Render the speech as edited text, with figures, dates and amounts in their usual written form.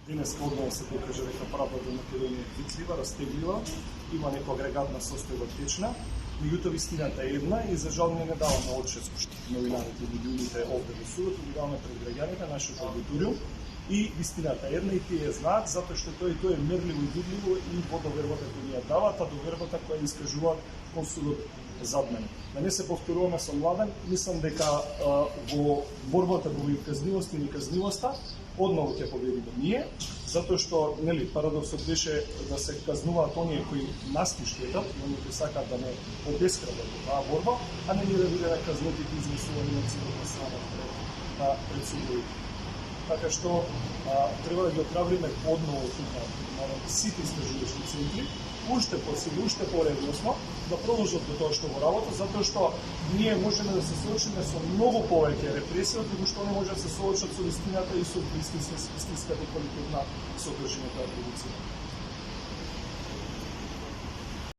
Денес одново се докаже дека правдата на Македонија е витлива, растеглива, има некоја агрегатна состојба течна, меѓутоа вистината е една и за жал не даваме отчет новинарите и луѓите овде во судот, ги даваме пред граѓаните, нашиот аудиториум, и вистината е една и тие знаат, затоа што тоа е мерливо и видливо и во довербата која ни ја дават, а довербата која искажуваат кон судот зад мене. Да не се повторуваме со Младен, мислам дека во борбата во казнивост и неказнивоста одново ќе победиме ние, затоа што нели парадоксот беше да се казнуваат оние кои нас ги штетат, оние кои сакаат да не обесхрабрат таа борба, а не ние да бидеме казнети и измислувани на цивилна страна пред судовите. Така што треба да ги отрабриме одново тука на сите истражувачки центри, уште посилно, уште поредносно, да продолжат до тоа што го работат, затоа што ние можеме да се соочиме со многу повеќе репресија, од што не може да се соочат со вистината и со истинската и квалитетна содржина која продуцира.